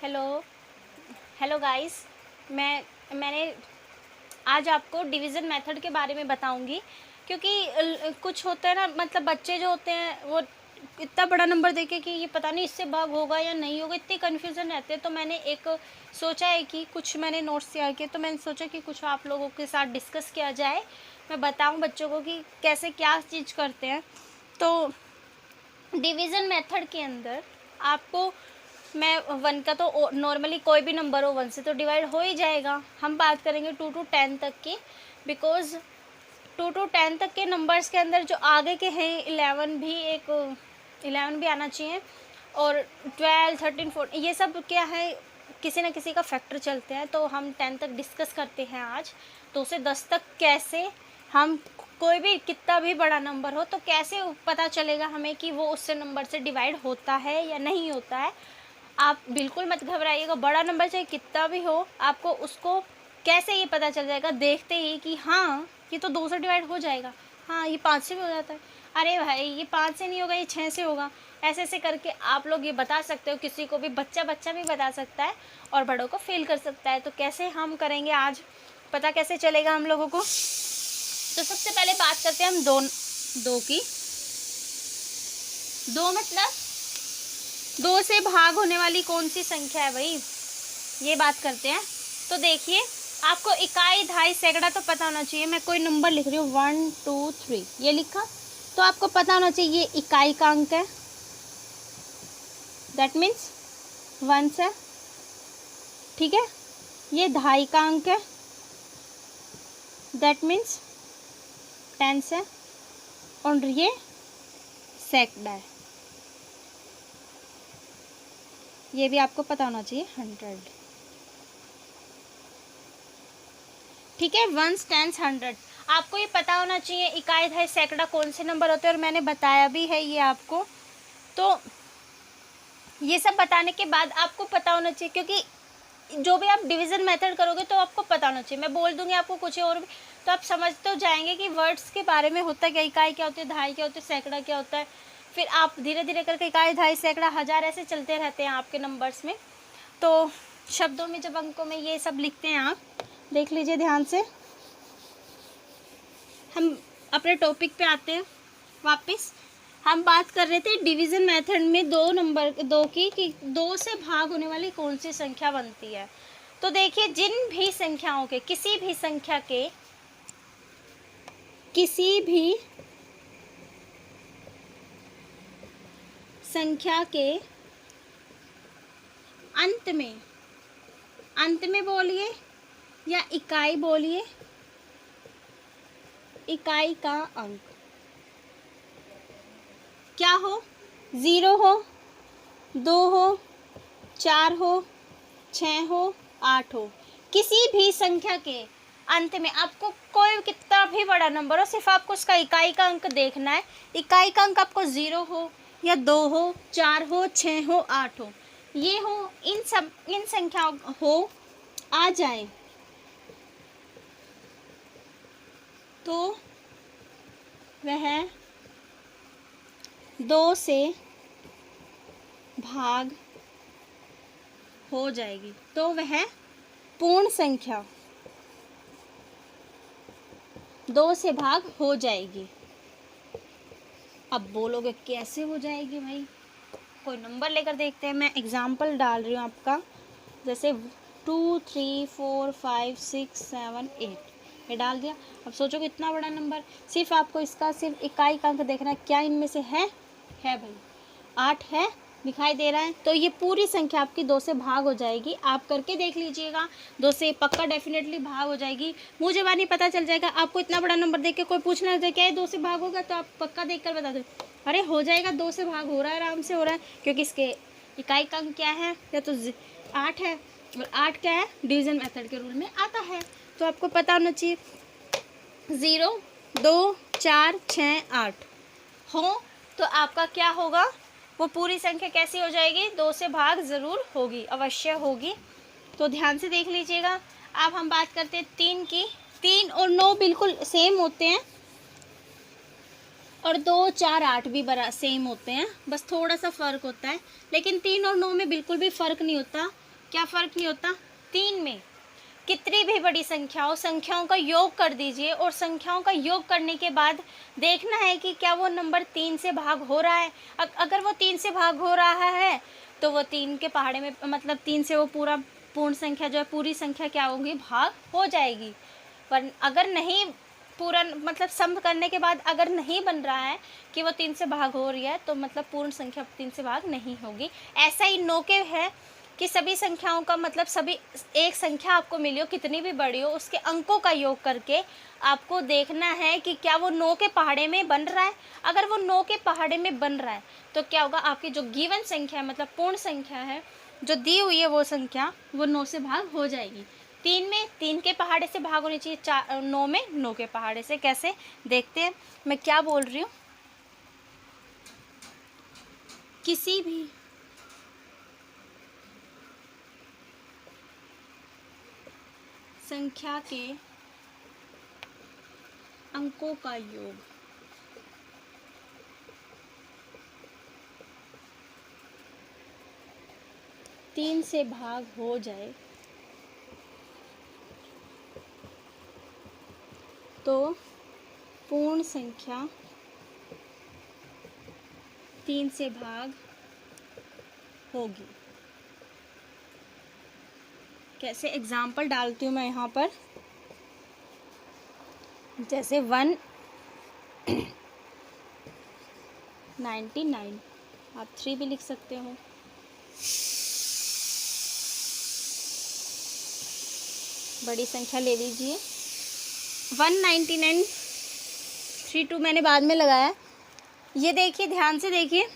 Hello hello guys. मैंने आज आपको डिवीज़न मेथड के बारे में बताऊंगी, क्योंकि कुछ होता है ना, मतलब बच्चे जो होते हैं वो इतना बड़ा नंबर देके कि ये पता नहीं इससे भाग होगा या नहीं होगा, इतने कन्फ्यूज़न रहते हैं। तो मैंने एक सोचा है कि कुछ मैंने नोट्स तैयार किए, तो मैंने सोचा कि कुछ आप लोगों के साथ डिस्कस किया जाए, मैं बताऊं बच्चों को कि कैसे क्या चीज़ करते हैं। तो डिवीज़न मेथड के अंदर आपको मैं वन का तो नॉर्मली कोई भी नंबर हो वन से तो डिवाइड हो ही जाएगा। हम बात करेंगे 2 to 10 तक की, बिकॉज़ 2 to 10 तक के नंबर्स के अंदर जो आगे के हैं 11 भी आना चाहिए, और 12 13 14 ये सब क्या है, किसी न किसी का फैक्टर चलते हैं। तो हम 10 तक डिस्कस करते हैं आज। 2 से 10 तक कैसे हम कोई भी कितना भी बड़ा नंबर हो तो कैसे पता चलेगा हमें कि वो उससे नंबर से डिवाइड होता है या नहीं होता है। आप बिल्कुल मत घबराइएगा, बड़ा नंबर चाहे कितना भी हो, आपको उसको कैसे ये पता चल जाएगा देखते ही कि हाँ ये तो 2 से डिवाइड हो जाएगा, हाँ ये 5 से भी हो जाता है, अरे भाई ये 5 से नहीं होगा, ये 6 से होगा। ऐसे ऐसे करके आप लोग ये बता सकते हो, किसी को भी बच्चा भी बता सकता है और बड़ों को फेल कर सकता है। तो कैसे हम करेंगे आज, पता कैसे चलेगा हम लोगों को। तो सबसे पहले बात करते हैं हम दो की। दो मतलब 2 से भाग होने वाली कौन सी संख्या है भाई, ये बात करते हैं। तो देखिए, आपको इकाई दहाई सैकड़ा तो पता होना चाहिए। मैं कोई नंबर लिख रही हूँ 1 2 3 ये लिखा, तो आपको पता होना चाहिए ये इकाई का अंक है, दैट मीन्स 1 से, ठीक है। ये दहाई का अंक है, दैट मीन्स 10 से, और ये सैकड़ा है, ये भी आपको पता होना चाहिए 100, ठीक है। 1s 10s 100 आपको ये पता होना चाहिए। इकाई दहाई सैकड़ा कौन से नंबर होते हैं, और मैंने बताया भी है ये आपको। तो ये सब बताने के बाद आपको पता होना चाहिए, क्योंकि जो भी आप डिवीज़न मेथड करोगे तो आपको पता होना चाहिए। मैं बोल दूंगी आपको कुछ और भी, तो आप समझ तो जाएंगे कि वर्ड्स के बारे में होता है क्या, इकाई क्या होती है, दहाई क्या होती है, सैकड़ा क्या होता है। फिर आप धीरे धीरे करके इकाई दहाई सैकड़ा हज़ार ऐसे चलते रहते हैं आपके नंबर्स में। तो शब्दों में जब अंकों में ये सब लिखते हैं, आप देख लीजिए ध्यान से। हम अपने टॉपिक पे आते हैं वापस। हम बात कर रहे थे डिवीज़न मेथड में दो की कि 2 से भाग होने वाली कौन सी संख्या बनती है। तो देखिए, जिन भी संख्याओं के किसी भी संख्या के अंत में बोलिए या इकाई बोलिए, इकाई का अंक क्या हो, 0 हो, 2 हो, 4 हो, 6 हो, 8 हो, किसी भी संख्या के अंत में आपको कोई कितना भी बड़ा नंबर हो, सिर्फ आपको उसका इकाई का अंक देखना है। इकाई का अंक आपको 0 हो या 2 हो, 4 हो, 6 हो, 8 हो, ये हो, इन संख्याओं हो आ जाए तो वह 2 से भाग हो जाएगी, तो वह पूर्ण संख्या 2 से भाग हो जाएगी। अब बोलोगे कैसे हो जाएगी भाई, कोई नंबर लेकर देखते हैं। मैं एग्जाम्पल डाल रही हूँ आपका, जैसे 2 3 4 5 6 7 8 ये डाल दिया। अब सोचो कि इतना बड़ा नंबर, सिर्फ आपको इसका सिर्फ इकाई का अंक देखना है, क्या इनमें से है भाई 8 है, दिखाई दे रहा है। तो ये पूरी संख्या आपकी 2 से भाग हो जाएगी। आप करके देख लीजिएगा, 2 से पक्का डेफिनेटली भाग हो जाएगी। मुँह ज़बानी पता चल जाएगा। आपको इतना बड़ा नंबर देख के कोई पूछना है क्या ये 2 से भाग होगा, तो आप पक्का देख कर बता दो, अरे हो जाएगा, 2 से भाग हो रहा है, आराम से हो रहा है, क्योंकि इसके इकाई का अंक क्या है, या तो 8 है, और 8 क्या है, डिवीज़न मेथड के रूल में आता है। तो आपको पता होना चाहिए 0 2 4 6 8 हो, तो आपका क्या होगा, वो पूरी संख्या कैसी हो जाएगी, 2 से भाग ज़रूर होगी, अवश्य होगी। तो ध्यान से देख लीजिएगा। अब हम बात करते हैं 3 की। 3 और 9 बिल्कुल सेम होते हैं, और 2 4 8 भी सेम होते हैं, बस थोड़ा सा फ़र्क होता है। लेकिन 3 और 9 में बिल्कुल भी फ़र्क नहीं होता, क्या फ़र्क नहीं होता? 3 में कितनी भी बड़ी संख्या हो, संख्याओं का योग कर दीजिए और संख्याओं का योग करने के बाद देखना है कि क्या वो नंबर 3 से भाग हो रहा है। अगर वो 3 से भाग हो रहा है तो वो 3 के पहाड़े में मतलब 3 से वो पूरा पूर्ण संख्या जो है, पूरी संख्या क्या होगी, भाग हो जाएगी। पर अगर नहीं पूरा मतलब सम करने के बाद अगर नहीं बन रहा है कि वो 3 से भाग हो रही है तो मतलब पूर्ण संख्या 3 से भाग नहीं होगी। ऐसा ही 9 के है कि सभी संख्याओं का मतलब सभी एक संख्या आपको मिली हो कितनी भी बड़ी हो, उसके अंकों का योग करके आपको देखना है कि क्या वो 9 के पहाड़े में बन रहा है। अगर वो 9 के पहाड़े में बन रहा है तो क्या होगा, आपकी जो गिवन संख्या है मतलब पूर्ण संख्या है जो दी हुई है वो संख्या वो 9 से भाग हो जाएगी। 3 में 3 के पहाड़े से भाग होनी चाहिए, 9 में 9 के पहाड़े से। कैसे देखते हैं मैं क्या बोल रही हूँ। किसी भी संख्या के अंकों का योग 3 से भाग हो जाए तो पूर्ण संख्या 3 से भाग होगी। कैसे एग्जाम्पल डालती हूँ मैं यहाँ पर, जैसे 199, आप 3 भी लिख सकते हो। बड़ी संख्या ले लीजिए। 199 32 मैंने बाद में लगाया। ये देखिए, ध्यान से देखिए,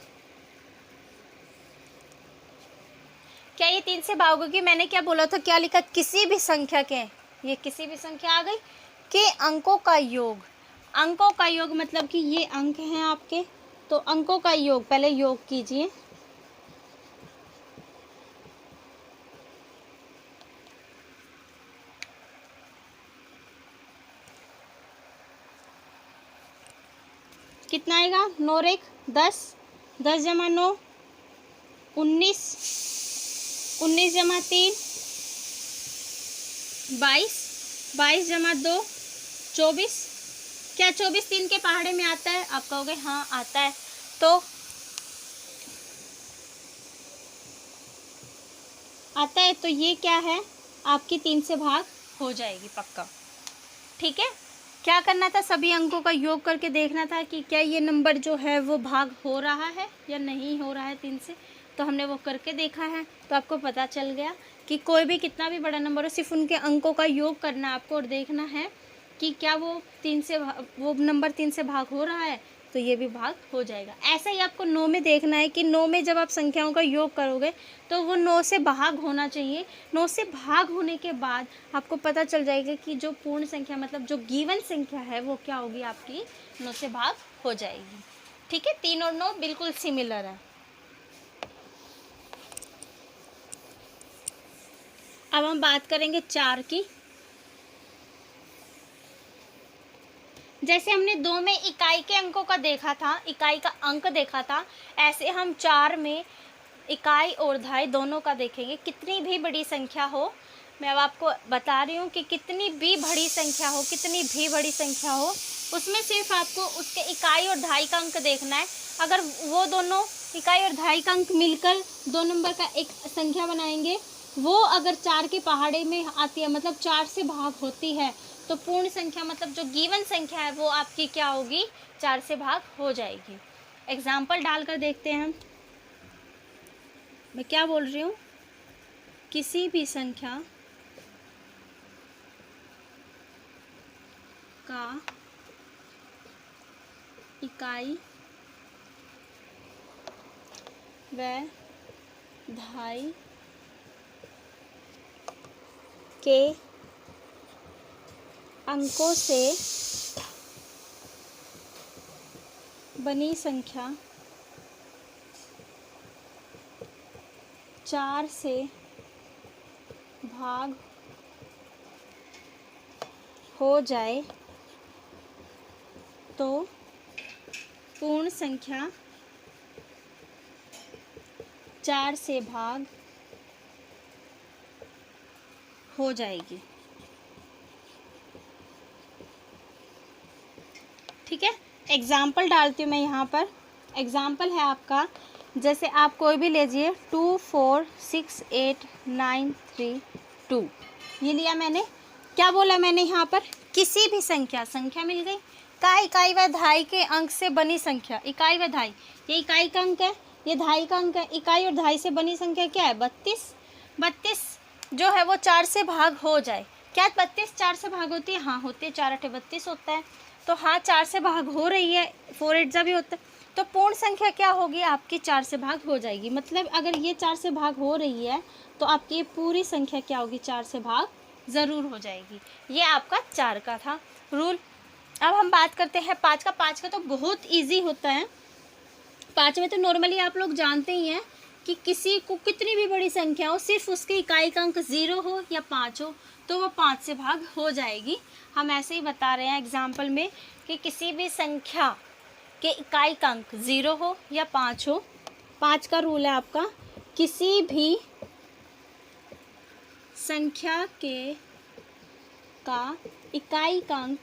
क्या ये 3 से भागोगी? मैंने क्या बोला था, क्या लिखा, किसी भी संख्या के, ये किसी भी संख्या आ गई के अंकों का योग। अंकों का योग मतलब कि ये अंक हैं आपके, तो अंकों का योग पहले योग कीजिए। कितना आएगा, 9 एक 10, 10 जमा 9 19, 19 जमा 3 22, 22 जमा 2 24। क्या 24 3 के पहाड़े में आता है? आप कहोगे हाँ आता है, तो आता है, तो ये क्या है, आपकी 3 से भाग हो जाएगी पक्का। ठीक है, क्या करना था, सभी अंकों का योग करके देखना था कि क्या ये नंबर जो है वो भाग हो रहा है या नहीं हो रहा है 3 से। तो हमने वो करके देखा है, तो आपको पता चल गया कि कोई भी कितना भी बड़ा नंबर हो, सिर्फ उनके अंकों का योग करना है आपको और देखना है कि क्या वो 3 से वो नंबर 3 से भाग हो रहा है, तो ये भी भाग हो जाएगा। ऐसा ही आपको 9 में देखना है कि 9 में जब आप संख्याओं का योग करोगे तो वो 9 से भाग होना चाहिए। 9 से भाग होने के बाद आपको पता चल जाएगा कि जो पूर्ण संख्या मतलब जो गिवन संख्या है वो क्या होगी, आपकी 9 से भाग हो जाएगी। ठीक है, 3 और 9 बिल्कुल सिमिलर है। अब हम बात करेंगे 4 की। जैसे हमने 2 में इकाई के अंकों का देखा था, इकाई का अंक देखा था, ऐसे हम 4 में इकाई और दहाई दोनों का देखेंगे। कितनी भी बड़ी संख्या हो, मैं अब आपको बता रही हूँ कि कितनी भी बड़ी संख्या हो, कितनी भी बड़ी संख्या हो, उसमें सिर्फ आपको उसके इकाई और दहाई का अंक देखना है। अगर वो दोनों इकाई और दहाई का अंक मिलकर 2 नंबर का एक संख्या बनाएंगे, वो अगर 4 के पहाड़े में आती है मतलब 4 से भाग होती है, तो पूर्ण संख्या मतलब जो गिवन संख्या है वो आपकी क्या होगी, 4 से भाग हो जाएगी। एग्जाम्पल डालकर देखते हैं हम। मैं क्या बोल रही हूँ, किसी भी संख्या का इकाई व दहाई के अंकों से बनी संख्या 4 से भाग हो जाए तो पूर्ण संख्या 4 से भाग हो जाएगी। ठीक है, एग्जाम्पल डालती हूँ मैं यहाँ पर। एग्जाम्पल है आपका, जैसे आप कोई भी लीजिए 2 4 6 8 9 3 2, ये लिया मैंने। क्या बोला मैंने यहाँ पर, किसी भी संख्या, संख्या मिल गई का इकाई व दहाई के अंक से बनी संख्या, इकाई व दहाई, ये इकाई का अंक है, ये दहाई का अंक है। इकाई और दहाई से बनी संख्या क्या है, 32। 32 जो है वो 4 से भाग हो जाए। क्या 32 4 से भाग होती है, हाँ होती है, 4 8 32 होता है। तो हाँ 4 से भाग हो रही है, 4 8 जा भी होता है। तो पूर्ण संख्या क्या होगी आपकी, 4 से भाग हो जाएगी। मतलब अगर ये 4 से भाग हो रही है तो आपकी ये पूरी संख्या क्या होगी, 4 से भाग ज़रूर हो जाएगी। ये आपका 4 का था रूल। अब हम बात करते हैं 5 का। 5 का तो बहुत ईजी होता है। 5 में तो नॉर्मली आप लोग जानते ही हैं कि किसी को कितनी भी बड़ी संख्या हो, सिर्फ उसके इकाई का अंक 0 हो या 5 हो तो वो 5 से भाग हो जाएगी। हम ऐसे ही बता रहे हैं एग्जाम्पल में कि किसी भी संख्या के इकाई का अंक 0 हो या 5 हो। 5 का रूल है आपका, किसी भी संख्या के का इकाई का अंक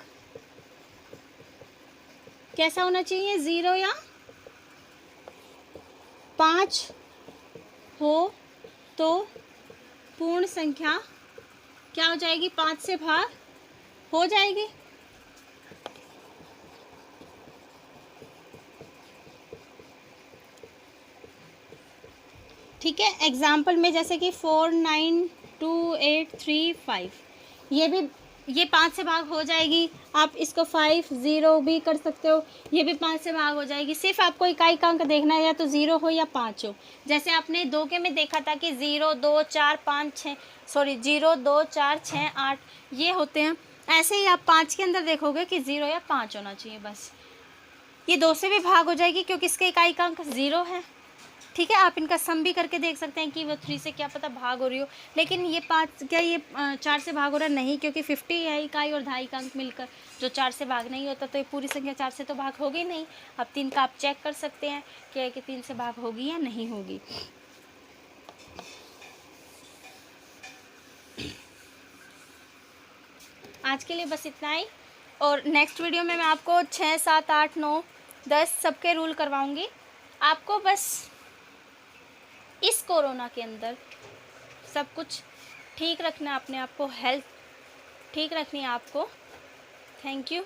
कैसा होना चाहिए, 0 या 5 हो तो पूर्ण संख्या क्या हो जाएगी, 5 से भाग हो जाएगी। ठीक है, एग्जाम्पल में जैसे कि 4 9 2 8 3 5, ये 5 से भाग हो जाएगी। आप इसको 5 0 भी कर सकते हो, ये भी 5 से भाग हो जाएगी। सिर्फ आपको इकाई का अंक देखना है, या तो 0 हो या 5 हो। जैसे आपने 2 के में देखा था कि 0 2 4 5 6, सॉरी 0 2 4 6 8 ये होते हैं। ऐसे ही आप 5 के अंदर देखोगे कि 0 या 5 होना चाहिए बस। ये 2 से भी भाग हो जाएगी क्योंकि इसके इकाई का अंक 0 है। ठीक है, आप इनका सम भी करके देख सकते हैं कि वो 3 से क्या पता भाग हो रही हो। लेकिन ये 5 क्या ये 4 से भाग हो रहा नहीं, क्योंकि 50 है इकाई और दहाई का अंक मिलकर जो 4 से भाग नहीं होता, तो ये पूरी संख्या 4 से तो भाग होगी नहीं। अब 3 का आप चेक कर सकते हैं कि 3 से भाग होगी या नहीं होगी। आज के लिए बस इतना ही, और नेक्स्ट वीडियो में मैं आपको 6 7 8 9 10 सबके रूल करवाऊँगी। आपको बस इस कोरोना के अंदर सब कुछ ठीक रखना है, अपने आप को हेल्थ ठीक रखनी है आपको। Thank you.